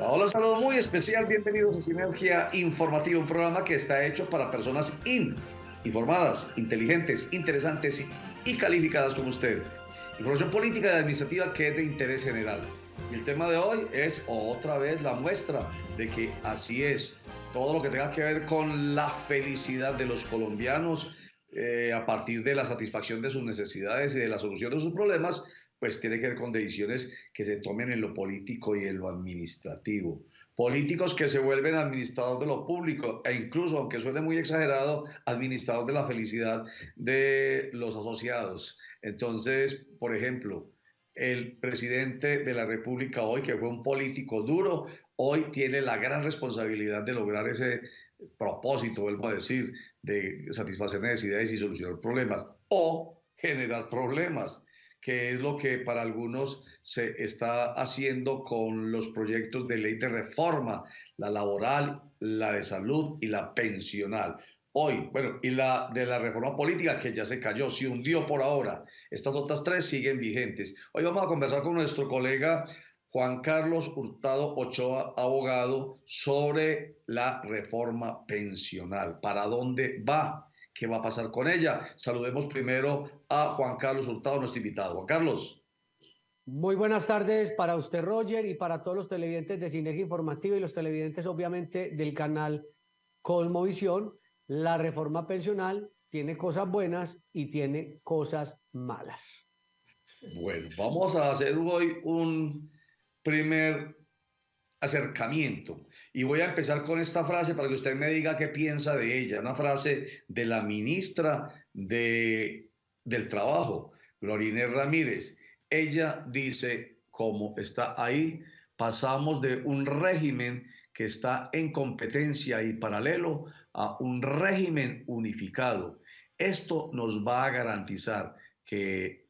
Hola, saludo muy especial, bienvenidos a Sinergia Informativa, un programa que está hecho para personas informadas, inteligentes, interesantes y calificadas como usted. Información política y administrativa que es de interés general. Y el tema de hoy es otra vez la muestra de que así es. Todo lo que tenga que ver con la felicidad de los colombianos a partir de la satisfacción de sus necesidades y de la solución de sus problemas, pues tiene que ver con decisiones que se tomen en lo político y en lo administrativo. Políticos que se vuelven administradores de lo público e incluso, aunque suene muy exagerado, administradores de la felicidad de los asociados. Entonces, por ejemplo, el presidente de la República hoy, que fue un político duro, hoy tiene la gran responsabilidad de lograr ese propósito, vuelvo a decir, de satisfacer necesidades y solucionar problemas o generar problemas, que es lo que para algunos se está haciendo con los proyectos de ley de reforma, la laboral, la de salud y la pensional. Hoy, bueno, y la de la reforma política que ya se cayó, se hundió por ahora. Estas otras tres siguen vigentes. Hoy vamos a conversar con nuestro colega Juan Carlos Hurtado Ochoa, abogado, sobre la reforma pensional. ¿Para dónde va? ¿Qué va a pasar con ella? Saludemos primero a Juan Carlos Hurtado, nuestro invitado. Juan Carlos. Muy buenas tardes para usted, Roger, y para todos los televidentes de Sinergia Informativa y los televidentes, obviamente, del canal Cosmovisión. La reforma pensional tiene cosas buenas y tiene cosas malas. Bueno, vamos a hacer hoy un primer acercamiento y voy a empezar con esta frase para que usted me diga qué piensa de ella. Una frase de la ministra del Trabajo, Gloria Inés Ramírez. Ella dice, como está ahí, pasamos de un régimen que está en competencia y paralelo a un régimen unificado. Esto nos va a garantizar que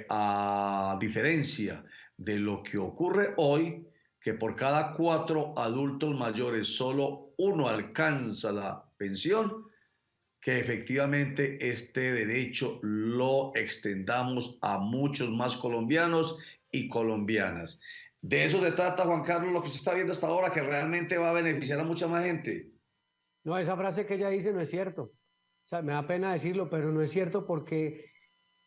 a diferencia de lo que ocurre hoy, que por cada 4 adultos mayores solo uno alcanza la pensión, que efectivamente este derecho lo extendamos a muchos más colombianos y colombianas. De eso se trata, Juan Carlos, lo que usted está viendo hasta ahora, que realmente va a beneficiar a mucha más gente. No, esa frase que ella dice no es cierto. O sea, me da pena decirlo, pero no es cierto porque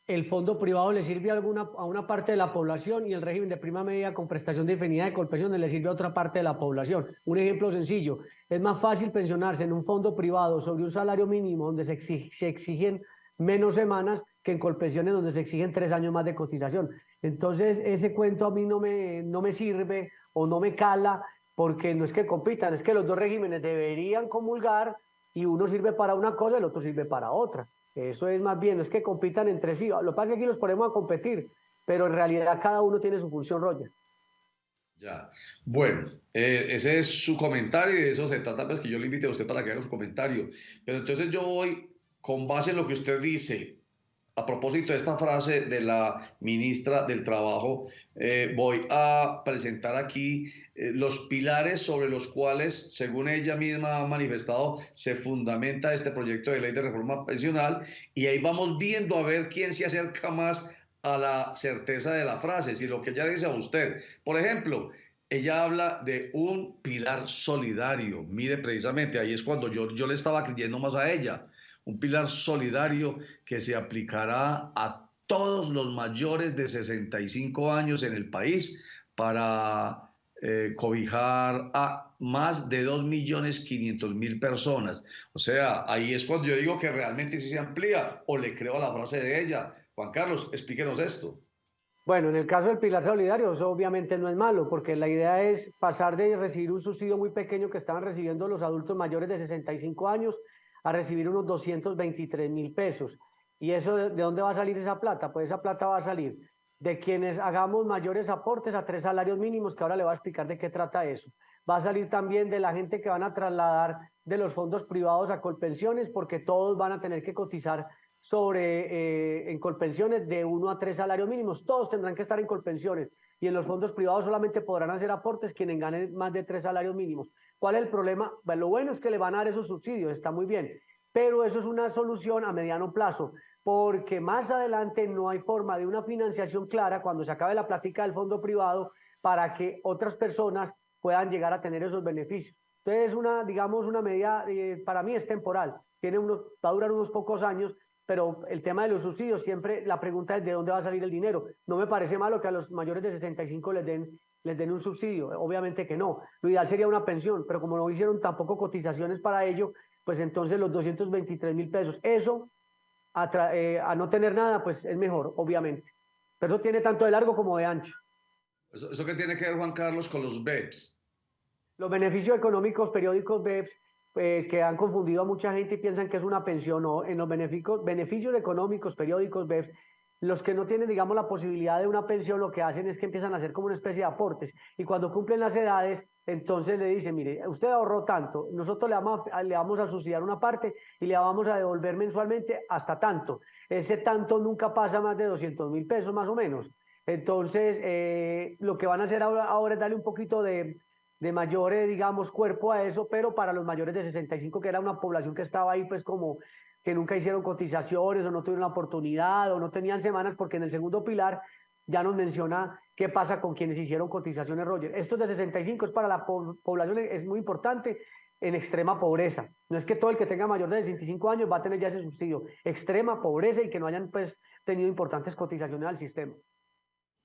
el fondo privado le sirve a una parte de la población y el régimen de prima media con prestación definida de colpensiones le sirve a otra parte de la población. Un ejemplo sencillo, es más fácil pensionarse en un fondo privado sobre un salario mínimo donde se exigen menos semanas que en colpensiones donde se exigen 3 años más de cotización. Entonces ese cuento a mí no me sirve o no me cala porque no es que compitan, es que los dos regímenes deberían comulgar y uno sirve para una cosa y el otro sirve para otra. Eso es más bien, no es que compitan entre sí. Lo que pasa es que aquí los ponemos a competir, pero en realidad cada uno tiene su función, Roger. Ya, bueno, ese es su comentario y de eso se trata, pues que yo le invite a usted para que haga su comentario. Pero entonces yo voy, con base en lo que usted dice, a propósito de esta frase de la ministra del Trabajo, voy a presentar aquí los pilares sobre los cuales, según ella misma ha manifestado, se fundamenta este proyecto de ley de reforma pensional y ahí vamos viendo a ver quién se acerca más a la certeza de la frase, si lo que ella dice a usted. Por ejemplo, ella habla de un pilar solidario. Mire, precisamente ahí es cuando yo le estaba creyendo más a ella. Un pilar solidario que se aplicará a todos los mayores de 65 años en el país para cobijar a más de 2.500.000 personas. O sea, ahí es cuando yo digo que realmente sí se amplía o le creo a la frase de ella. Juan Carlos, explíquenos esto. Bueno, en el caso del pilar solidario, eso obviamente no es malo, porque la idea es pasar de recibir un subsidio muy pequeño que estaban recibiendo los adultos mayores de 65 años a recibir unos 223.000 pesos. ¿Y eso de dónde va a salir esa plata? Pues esa plata va a salir de quienes hagamos mayores aportes a 3 salarios mínimos, que ahora le voy a explicar de qué trata eso. Va a salir también de la gente que van a trasladar de los fondos privados a Colpensiones, porque todos van a tener que cotizar en Colpensiones de 1 a 3 salarios mínimos. Todos tendrán que estar en Colpensiones y en los fondos privados solamente podrán hacer aportes quienes ganen más de 3 salarios mínimos. ¿Cuál es el problema? Pues lo bueno es que le van a dar esos subsidios, está muy bien, pero eso es una solución a mediano plazo, porque más adelante no hay forma de una financiación clara cuando se acabe la plática del fondo privado para que otras personas puedan llegar a tener esos beneficios. Entonces es una, digamos, una medida, para mí es temporal, va a durar unos pocos años, pero el tema de los subsidios, siempre la pregunta es de dónde va a salir el dinero. No me parece malo que a los mayores de 65 les den un subsidio, obviamente que no. Lo ideal sería una pensión, pero como no hicieron tampoco cotizaciones para ello, pues entonces los 223.000 pesos, eso a no tener nada, pues es mejor, obviamente. Pero eso tiene tanto de largo como de ancho. ¿Eso qué tiene que ver, Juan Carlos, con los BEPS? Los beneficios económicos periódicos BEPS, que han confundido a mucha gente y piensan que es una pensión, no, en los beneficios económicos periódicos BEPS, los que no tienen, digamos, la posibilidad de una pensión, lo que hacen es que empiezan a hacer como una especie de aportes, y cuando cumplen las edades, entonces le dicen, mire, usted ahorró tanto, nosotros le vamos a subsidiar una parte y le vamos a devolver mensualmente hasta tanto. Ese tanto nunca pasa más de 200.000 pesos más o menos. Entonces, lo que van a hacer ahora es darle un poquito de mayor, digamos, cuerpo a eso, pero para los mayores de 65, que era una población que estaba ahí, pues como que nunca hicieron cotizaciones o no tuvieron la oportunidad o no tenían semanas, porque en el segundo pilar ya nos menciona qué pasa con quienes hicieron cotizaciones, Roger. Estos de 65 es para la población, es muy importante, en extrema pobreza. No es que todo el que tenga mayor de 65 años va a tener ya ese subsidio. Extrema pobreza y que no hayan pues tenido importantes cotizaciones al sistema.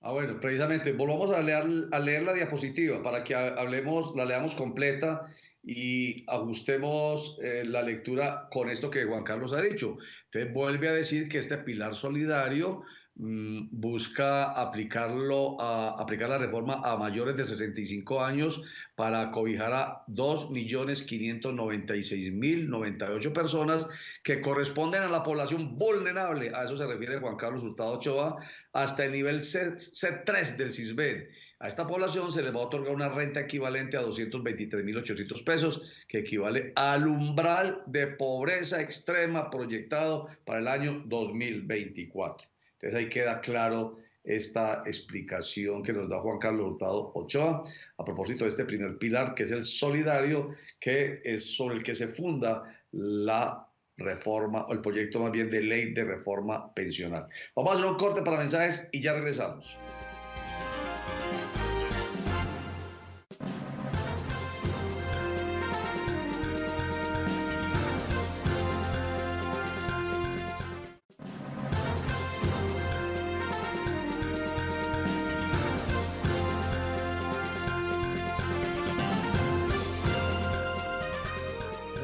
Bueno, precisamente, volvamos a leer la diapositiva para que hablemos, la leamos completa y ajustemos la lectura con esto que Juan Carlos ha dicho. Entonces vuelve a decir que este pilar solidario busca aplicar la reforma a mayores de 65 años para cobijar a 2.596.098 personas que corresponden a la población vulnerable. A eso se refiere Juan Carlos Hurtado Ochoa, hasta el nivel C3 del CISBEN. A esta población se les va a otorgar una renta equivalente a 223.800 pesos, que equivale al umbral de pobreza extrema proyectado para el año 2024. Entonces ahí queda claro esta explicación que nos da Juan Carlos Hurtado Ochoa a propósito de este primer pilar, que es el solidario, que es sobre el que se funda la reforma, o el proyecto más bien de ley de reforma pensional. Vamos a hacer un corte para mensajes y ya regresamos.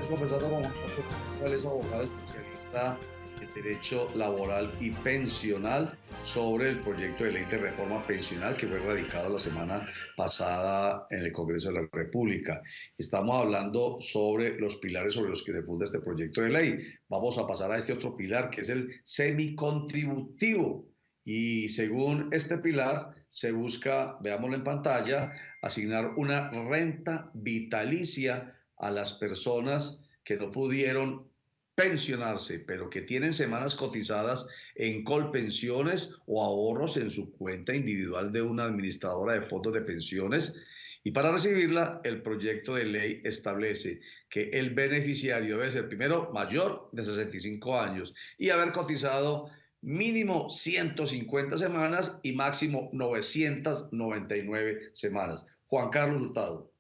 Conversando con Juan es abogado especialista en Derecho Laboral y Pensional sobre el proyecto de ley de reforma pensional que fue radicado la semana pasada en el Congreso de la República. Estamos hablando sobre los pilares sobre los que se funda este proyecto de ley. Vamos a pasar a este otro pilar, que es el semicontributivo. Y según este pilar, se busca, veámoslo en pantalla, asignar una renta vitalicia a las personas que no pudieron pensionarse, pero que tienen semanas cotizadas en Colpensiones o ahorros en su cuenta individual de una administradora de fondos de pensiones. Y para recibirla, el proyecto de ley establece que el beneficiario debe ser primero mayor de 65 años y haber cotizado mínimo 150 semanas y máximo 999 semanas. Juan Carlos Hurtado.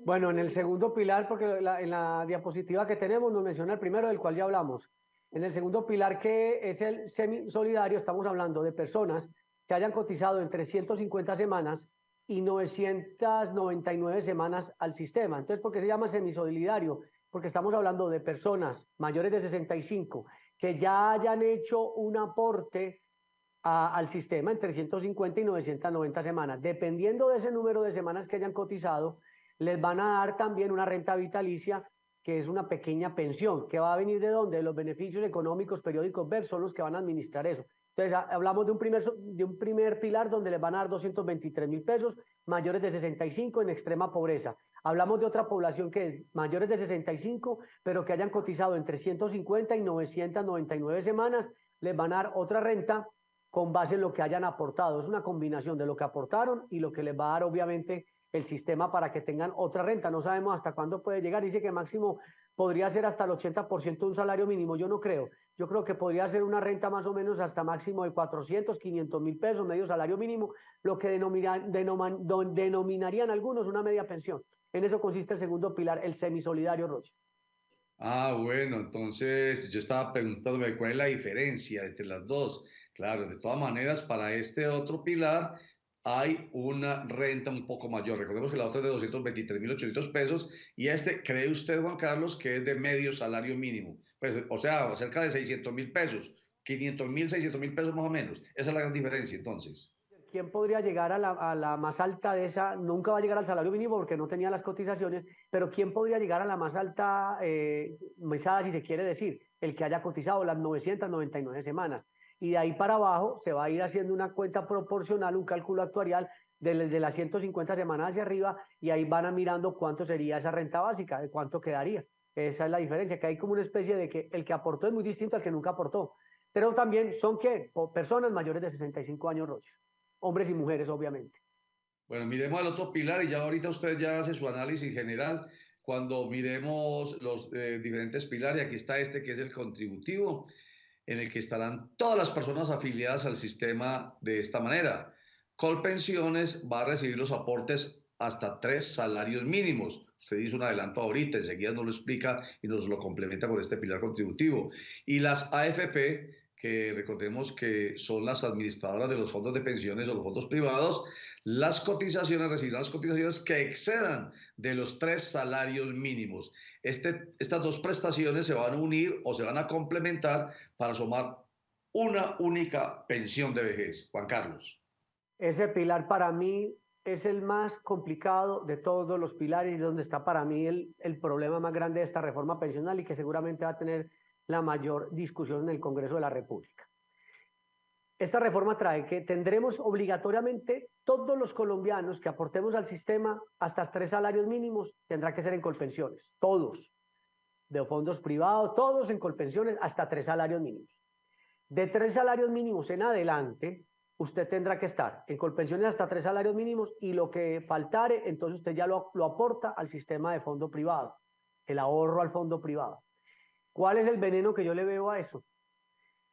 Bueno, en el segundo pilar, porque en la diapositiva que tenemos nos menciona el primero, del cual ya hablamos. En el segundo pilar, que es el semisolidario, estamos hablando de personas que hayan cotizado entre 150 semanas y 999 semanas al sistema. Entonces, ¿por qué se llama semisolidario? Porque estamos hablando de personas mayores de 65 que ya hayan hecho un aporte al sistema entre 150 y 990 semanas. Dependiendo de ese número de semanas que hayan cotizado, les van a dar también una renta vitalicia, que es una pequeña pensión, que va a venir de dónde, de los beneficios económicos periódicos BEPS, son los que van a administrar eso. Entonces, hablamos de un primer pilar donde les van a dar 223.000 pesos, mayores de 65 en extrema pobreza. Hablamos de otra población que es mayores de 65, pero que hayan cotizado entre 150 y 999 semanas, les van a dar otra renta con base en lo que hayan aportado. Es una combinación de lo que aportaron y lo que les va a dar, obviamente, el sistema para que tengan otra renta. No sabemos hasta cuándo puede llegar. Dice que máximo podría ser hasta el 80% de un salario mínimo. Yo no creo. Yo creo que podría ser una renta más o menos hasta máximo de 400, 500 mil pesos, medio salario mínimo, lo que denominarían algunos una media pensión. En eso consiste el segundo pilar, el semisolidario, Roche. Ah, bueno, entonces yo estaba preguntándome cuál es la diferencia entre las dos. Claro, de todas maneras, para este otro pilar hay una renta un poco mayor. Recordemos que la otra es de 223.800 pesos y este, ¿cree usted, Juan Carlos, que es de medio salario mínimo? Pues, o sea, cerca de 600.000 pesos, 500.000, 600.000 pesos más o menos. Esa es la gran diferencia, entonces. ¿Quién podría llegar a la más alta de esa? Nunca va a llegar al salario mínimo porque no tenía las cotizaciones, pero ¿quién podría llegar a la más alta mesada, si se quiere decir? El que haya cotizado las 999 semanas. Y de ahí para abajo se va a ir haciendo una cuenta proporcional, un cálculo actuarial de las 150 semanas hacia arriba, y ahí van a mirando cuánto sería esa renta básica, de cuánto quedaría. Esa es la diferencia, que hay como una especie de que el que aportó es muy distinto al que nunca aportó. Pero también son, ¿qué? Personas mayores de 65 años, Rocha. Hombres y mujeres, obviamente. Bueno, miremos el otro pilar y ya ahorita usted ya hace su análisis general cuando miremos los diferentes pilares. Aquí está este que es el contributivo, en el que estarán todas las personas afiliadas al sistema de esta manera. Colpensiones va a recibir los aportes hasta 3 salarios mínimos. Usted hizo un adelanto ahorita, enseguida nos lo explica y nos lo complementa con este pilar contributivo. Y las AFP, que recordemos que son las administradoras de los fondos de pensiones o los fondos privados, las cotizaciones recibirán las cotizaciones que excedan de los 3 salarios mínimos. Estas dos prestaciones se van a unir o se van a complementar para sumar una única pensión de vejez. Juan Carlos. Ese pilar para mí es el más complicado de todos los pilares y donde está para mí el problema más grande de esta reforma pensional y que seguramente va a tener la mayor discusión en el Congreso de la República. Esta reforma trae que tendremos obligatoriamente todos los colombianos que aportemos al sistema hasta 3 salarios mínimos, tendrá que ser en colpensiones, todos, de fondos privados, todos en colpensiones hasta 3 salarios mínimos. De 3 salarios mínimos en adelante, usted tendrá que estar en colpensiones hasta 3 salarios mínimos y lo que faltare, entonces usted ya lo aporta al sistema de fondo privado, el ahorro al fondo privado. ¿Cuál es el veneno que yo le veo a eso?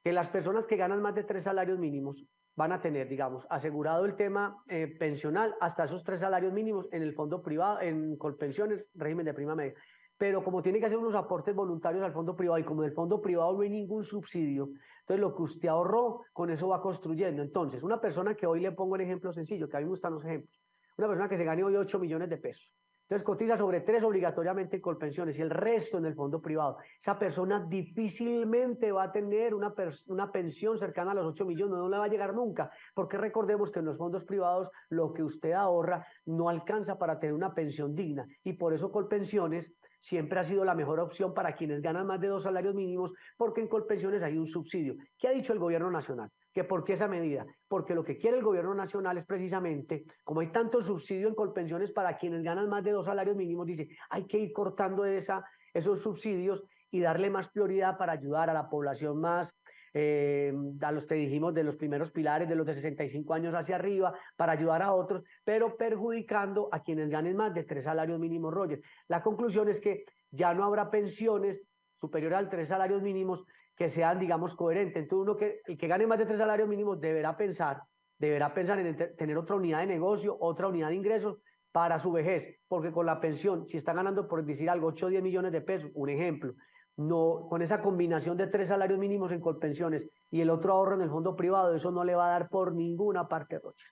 Que las personas que ganan más de 3 salarios mínimos van a tener, digamos, asegurado el tema pensional hasta esos 3 salarios mínimos en el fondo privado, en Colpensiones, régimen de prima media. Pero como tiene que hacer unos aportes voluntarios al fondo privado y como en el fondo privado no hay ningún subsidio, entonces lo que usted ahorró, con eso va construyendo. Entonces, una persona que hoy le pongo un ejemplo sencillo, que a mí me gustan los ejemplos, una persona que se gane hoy 8 millones de pesos, entonces cotiza sobre 3 obligatoriamente en Colpensiones y el resto en el fondo privado. Esa persona difícilmente va a tener una pensión cercana a los 8 millones, no le va a llegar nunca, porque recordemos que en los fondos privados lo que usted ahorra no alcanza para tener una pensión digna y por eso Colpensiones siempre ha sido la mejor opción para quienes ganan más de 2 salarios mínimos, porque en Colpensiones hay un subsidio. ¿Qué ha dicho el gobierno nacional? ¿Que por qué esa medida? Porque lo que quiere el gobierno nacional es precisamente, como hay tanto subsidio en Colpensiones para quienes ganan más de 2 salarios mínimos, dice, hay que ir cortando esos subsidios y darle más prioridad para ayudar a la población más, a los que dijimos de los primeros pilares, de los de 65 años hacia arriba, para ayudar a otros, pero perjudicando a quienes ganen más de 3 salarios mínimos, Roger. La conclusión es que ya no habrá pensiones superiores al 3 salarios mínimos que sean, digamos, coherentes. Entonces, el que gane más de 3 salarios mínimos deberá pensar en tener otra unidad de negocio, otra unidad de ingresos para su vejez, porque con la pensión, si está ganando, por decir algo, 8 o 10 millones de pesos, un ejemplo, no, con esa combinación de 3 salarios mínimos en Colpensiones y el otro ahorro en el fondo privado, eso no le va a dar por ninguna parte, Rocha.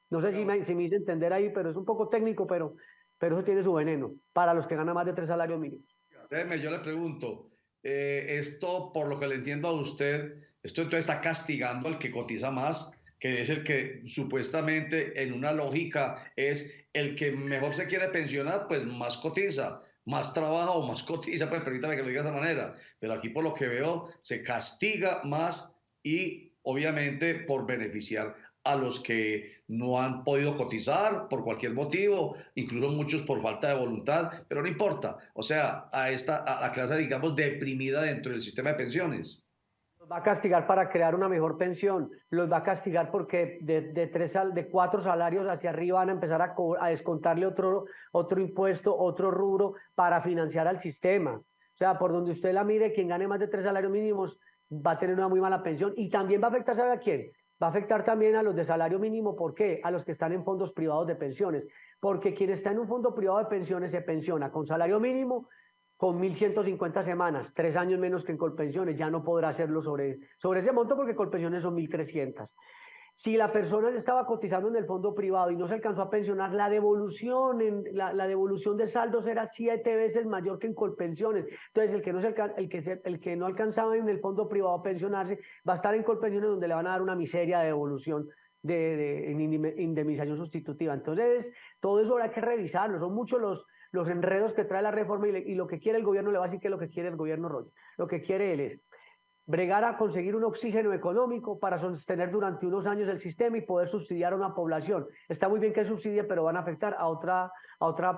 No sé si me hice entender ahí, pero es un poco técnico, pero eso tiene su veneno para los que ganan más de 3 salarios mínimos. Déjeme, yo le pregunto, esto, por lo que le entiendo a usted, esto entonces está castigando al que cotiza más, que es el que supuestamente en una lógica es el que mejor se quiere pensionar, pues más cotiza, más trabaja o más cotiza, pues permítame que lo diga de esa manera, pero aquí por lo que veo se castiga más y obviamente por beneficiar a los que no han podido cotizar por cualquier motivo, incluso muchos por falta de voluntad, pero no importa, o sea, a la clase, digamos, deprimida dentro del sistema de pensiones. Va a castigar para crear una mejor pensión, los va a castigar porque de 4 salarios hacia arriba van a empezar a descontarle otro impuesto, otro rubro para financiar al sistema. O sea, por donde usted la mire, quien gane más de 3 salarios mínimos va a tener una muy mala pensión y también va a afectar, ¿sabe a quién? Va a afectar también a los de salario mínimo. ¿Por qué? A los que están en fondos privados de pensiones. Porque quien está en un fondo privado de pensiones se pensiona con salario mínimo con 1.150 semanas, 3 años menos que en Colpensiones, ya no podrá hacerlo sobre ese monto porque Colpensiones son 1.300. Si la persona estaba cotizando en el fondo privado y no se alcanzó a pensionar, la devolución de saldos era 7 veces mayor que en Colpensiones. Entonces, el que no alcanzaba en el fondo privado a pensionarse va a estar en Colpensiones donde le van a dar una miseria de devolución en indemnización sustitutiva. Entonces, todo eso habrá que revisarlo. Son muchos los enredos que trae la reforma y lo que quiere el gobierno, le va a decir que es lo que quiere el gobierno, Roger. Lo que quiere él es bregar a conseguir un oxígeno económico para sostener durante unos años el sistema y poder subsidiar a una población. Está muy bien que subsidie, pero van a afectar a otra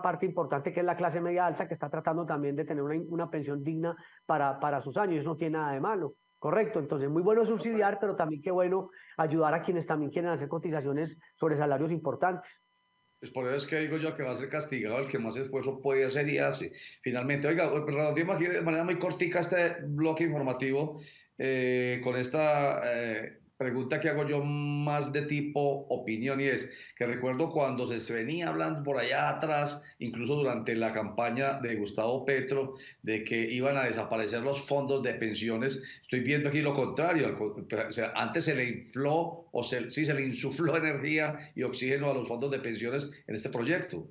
parte importante que es la clase media alta, que está tratando también de tener una pensión digna para sus años. Eso no tiene nada de malo. Correcto, entonces muy bueno subsidiar, pero también qué bueno ayudar a quienes también quieren hacer cotizaciones sobre salarios importantes. Pues por eso es que digo yo que va a ser castigado el que más esfuerzo puede hacer y hace. Finalmente, oiga, redondeemos aquí de manera muy cortica este bloque informativo con esta pregunta que hago yo más de tipo opinión y es que recuerdo cuando se venía hablando por allá atrás, incluso durante la campaña de Gustavo Petro, de que iban a desaparecer los fondos de pensiones. Estoy viendo aquí lo contrario. O sea, antes se le infló sí, se le insufló energía y oxígeno a los fondos de pensiones en este proyecto.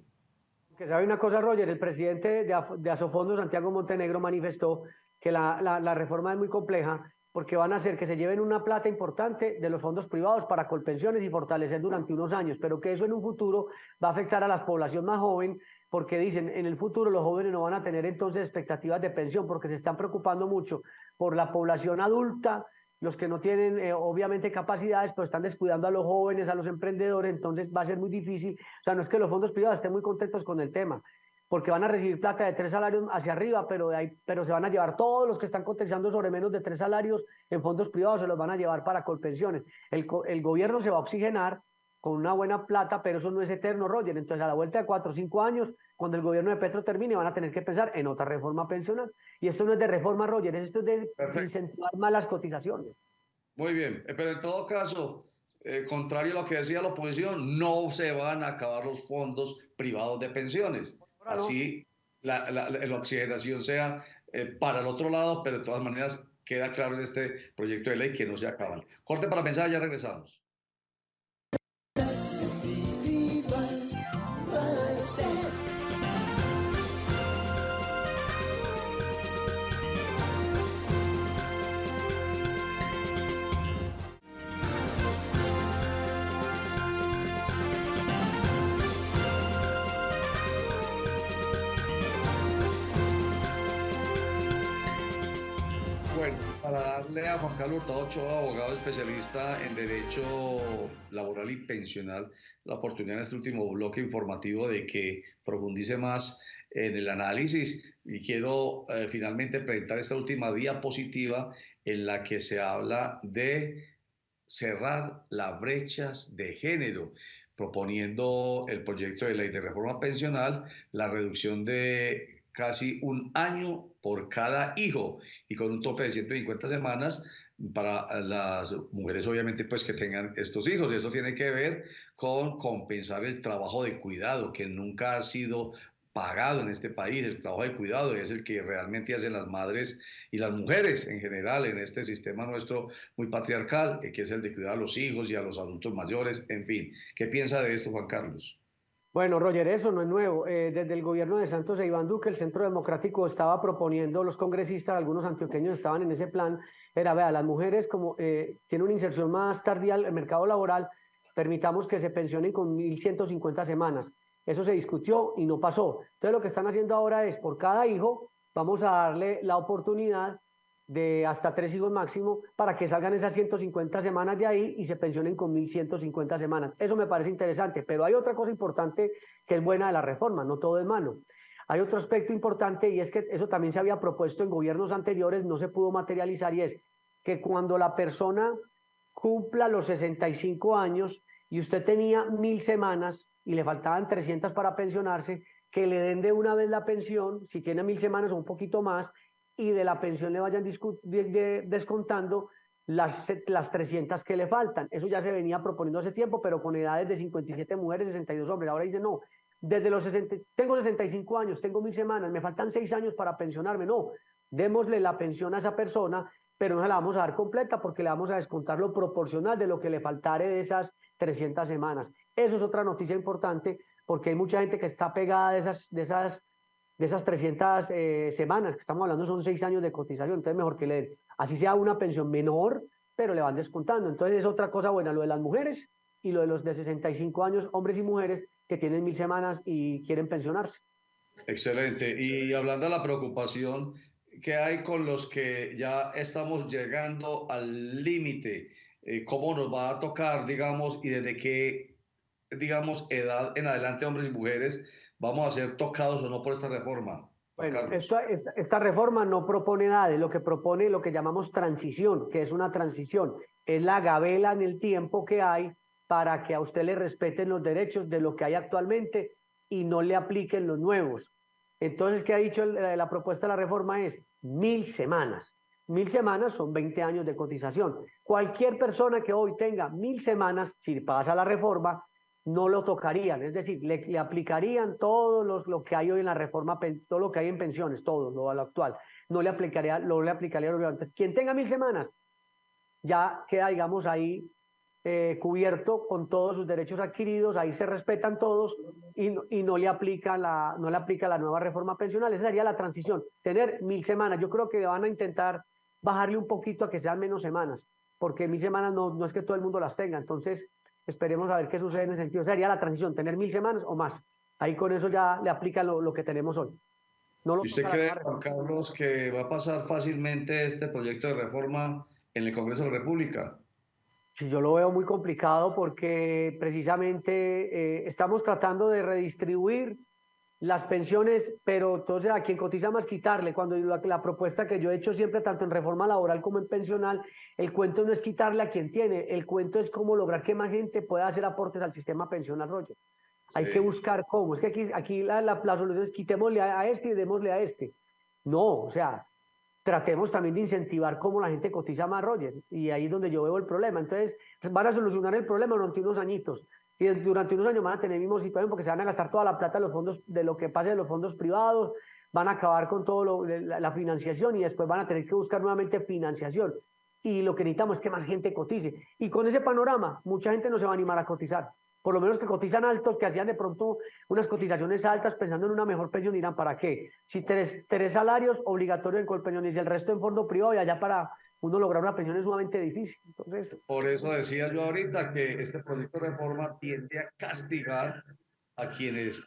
Que sabe una cosa, Roger, el presidente de Asofondo, Santiago Montenegro, manifestó que la reforma es muy compleja porque van a hacer que se lleven una plata importante de los fondos privados para Colpensiones y fortalecer durante unos años, pero que eso en un futuro va a afectar a la población más joven, porque dicen, en el futuro los jóvenes no van a tener entonces expectativas de pensión, porque se están preocupando mucho por la población adulta, los que no tienen obviamente capacidades, pero están descuidando a los jóvenes, a los emprendedores, entonces va a ser muy difícil. O sea, no es que los fondos privados estén muy contentos con el tema, porque van a recibir plata de 3 salarios hacia arriba, pero se van a llevar todos los que están cotizando sobre menos de 3 salarios en fondos privados, se los van a llevar para Colpensiones. El gobierno se va a oxigenar con una buena plata, pero eso no es eterno, Roger. Entonces, a la vuelta de 4 o 5 años, cuando el gobierno de Petro termine, van a tener que pensar en otra reforma pensional. Y esto no es de reforma, Roger, esto es de incentivar más las cotizaciones. Muy bien, pero en todo caso, contrario a lo que decía la oposición, no se van a acabar los fondos privados de pensiones. Así la oxigenación sea para el otro lado, pero de todas maneras queda claro en este proyecto de ley que no se acaban. Corte para pensar, ya regresamos. Bueno, para darle a Juan Carlos Hurtado Ochoa, abogado especialista en Derecho Laboral y Pensional, la oportunidad en este último bloque informativo de que profundice más en el análisis. Y quiero finalmente presentar esta última diapositiva en la que se habla de cerrar las brechas de género, proponiendo el proyecto de ley de reforma pensional, la reducción de casi un año por cada hijo y con un tope de 150 semanas para las mujeres obviamente pues que tengan estos hijos. Y eso tiene que ver con compensar el trabajo de cuidado que nunca ha sido pagado en este país. El trabajo de cuidado es el que realmente hacen las madres y las mujeres en general en este sistema nuestro muy patriarcal, que es el de cuidar a los hijos y a los adultos mayores, en fin. ¿Qué piensa de esto, Juan Carlos? Bueno, Roger, eso no es nuevo. Desde el gobierno de Santos e Iván Duque, el Centro Democrático estaba proponiendo, los congresistas, algunos antioqueños estaban en ese plan, era, vea, las mujeres como tienen una inserción más tardía al mercado laboral, permitamos que se pensionen con 1.150 semanas. Eso se discutió y no pasó. Entonces lo que están haciendo ahora es, por cada hijo, vamos a darle la oportunidad de hasta 3 hijos máximo para que salgan esas 150 semanas de ahí y se pensionen con 1.150 semanas. Eso me parece interesante, pero hay otra cosa importante que es buena de la reforma, no todo es malo. Hay otro aspecto importante y es que eso también se había propuesto en gobiernos anteriores, no se pudo materializar y es que cuando la persona cumpla los 65 años y usted tenía 1.000 semanas y le faltaban 300 para pensionarse, que le den de una vez la pensión, si tiene 1.000 semanas o un poquito más, y de la pensión le vayan descontando las 300 que le faltan. Eso ya se venía proponiendo hace tiempo, pero con edades de 57 mujeres, 62 hombres. Ahora dice, no, desde los 60, tengo 65 años, tengo 1.000 semanas, me faltan 6 años para pensionarme. No, démosle la pensión a esa persona, pero no se la vamos a dar completa porque le vamos a descontar lo proporcional de lo que le faltare de esas 300 semanas. Eso es otra noticia importante porque hay mucha gente que está pegada de esas 300 semanas, que estamos hablando son 6 años de cotización, entonces mejor que le den, así sea una pensión menor, pero le van descontando. Entonces es otra cosa buena, lo de las mujeres y lo de los de 65 años, hombres y mujeres que tienen 1.000 semanas y quieren pensionarse. Excelente. Y hablando de la preocupación que hay con los que ya estamos llegando al límite, ¿cómo nos va a tocar, digamos, y desde qué, digamos, edad en adelante, hombres y mujeres, vamos a ser tocados o no por esta reforma? Bueno, esta reforma no propone edades, lo que propone lo que llamamos transición, que es una transición, es la gabela en el tiempo que hay para que a usted le respeten los derechos de lo que hay actualmente y no le apliquen los nuevos. Entonces, ¿qué ha dicho la propuesta de la reforma? Es 1.000 semanas. 1.000 semanas son 20 años de cotización. Cualquier persona que hoy tenga 1.000 semanas, si pasa la reforma, no lo tocarían, es decir, le aplicarían todo lo que hay hoy en la reforma, todo lo que hay en pensiones, todo lo actual, no le aplicaría los antes. Quien tenga 1.000 semanas ya queda, digamos, ahí cubierto con todos sus derechos adquiridos, ahí se respetan todos y no le aplica la nueva reforma pensional. Esa sería la transición, tener 1.000 semanas. Yo creo que van a intentar bajarle un poquito a que sean menos semanas, porque 1.000 semanas no es que todo el mundo las tenga, entonces esperemos a ver qué sucede en ese sentido. Sería la transición, tener 1.000 semanas o más. Ahí con eso ya le aplica lo que tenemos hoy. No ¿Y usted cree, Juan Carlos, que va a pasar fácilmente este proyecto de reforma en el Congreso de la República? Sí, yo lo veo muy complicado porque precisamente estamos tratando de redistribuir las pensiones, pero entonces a quien cotiza más quitarle. Cuando la propuesta que yo he hecho siempre, tanto en reforma laboral como en pensional, el cuento no es quitarle a quien tiene, el cuento es cómo lograr que más gente pueda hacer aportes al sistema pensional, Roger. Hay que buscar cómo. Es que aquí la solución es quitémosle a este y démosle a este. No, o sea, tratemos también de incentivar cómo la gente cotiza más, Roger, y ahí es donde yo veo el problema. Entonces, van a solucionar el problema durante unos añitos. Y durante unos años van a tener mismo situación porque se van a gastar toda la plata de los fondos, de lo que pase de los fondos privados, van a acabar con todo la financiación y después van a tener que buscar nuevamente financiación. Y lo que necesitamos es que más gente cotice. Y con ese panorama, mucha gente no se va a animar a cotizar. Por lo menos que cotizan altos, que hacían de pronto unas cotizaciones altas pensando en una mejor pensión, dirán, ¿para qué? Si tres salarios obligatorios en Colpensiones y el resto en fondo privado y allá para uno lograr una pensión es sumamente difícil. Entonces, por eso decía yo ahorita que este proyecto de reforma tiende a castigar a quienes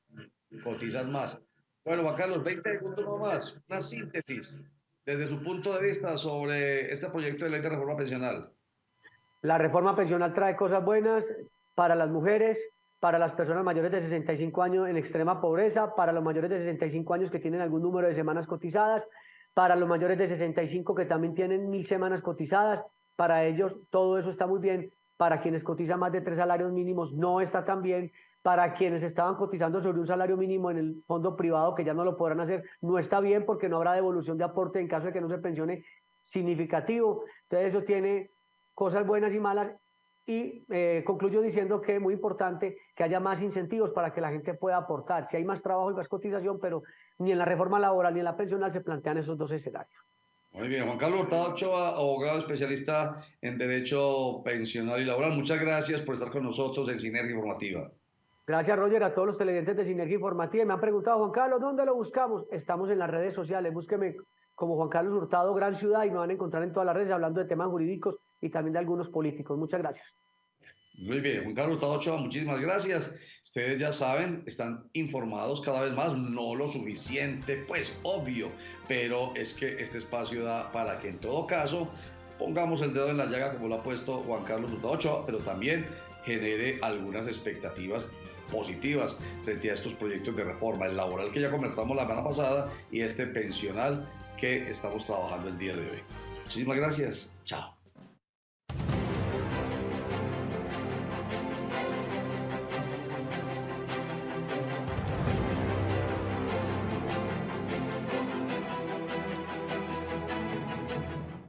cotizan más. Bueno, Juan Carlos, 20 segundos nomás, una síntesis desde su punto de vista sobre este proyecto de ley de reforma pensional. La reforma pensional trae cosas buenas para las mujeres, para las personas mayores de 65 años en extrema pobreza, para los mayores de 65 años que tienen algún número de semanas cotizadas, para los mayores de 65 que también tienen 1.000 semanas cotizadas, para ellos todo eso está muy bien, para quienes cotizan más de 3 salarios mínimos no está tan bien, para quienes estaban cotizando sobre un salario mínimo en el fondo privado que ya no lo podrán hacer, no está bien porque no habrá devolución de aporte en caso de que no se pensione significativo. Entonces eso tiene cosas buenas y malas. Y concluyo diciendo que es muy importante que haya más incentivos para que la gente pueda aportar. Si hay más trabajo y más cotización, pero ni en la reforma laboral ni en la pensional se plantean esos dos escenarios. Muy bien, Juan Carlos Hurtado Ochoa, abogado especialista en Derecho Pensional y Laboral. Muchas gracias por estar con nosotros en Sinergia Informativa. Gracias, Roger, a todos los televidentes de Sinergia Informativa. Me han preguntado, Juan Carlos, ¿dónde lo buscamos? Estamos en las redes sociales. Búsqueme como Juan Carlos Hurtado Gran Ciudad y me van a encontrar en todas las redes hablando de temas jurídicos y también de algunos políticos. Muchas gracias. Muy bien, Juan Carlos Hurtado Ochoa, muchísimas gracias. Ustedes ya saben, están informados cada vez más, no lo suficiente, pues obvio, pero es que este espacio da para que en todo caso pongamos el dedo en la llaga como lo ha puesto Juan Carlos Hurtado Ochoa, pero también genere algunas expectativas positivas frente a estos proyectos de reforma, el laboral que ya conversamos la semana pasada y este pensional que estamos trabajando el día de hoy. Muchísimas gracias. Chao.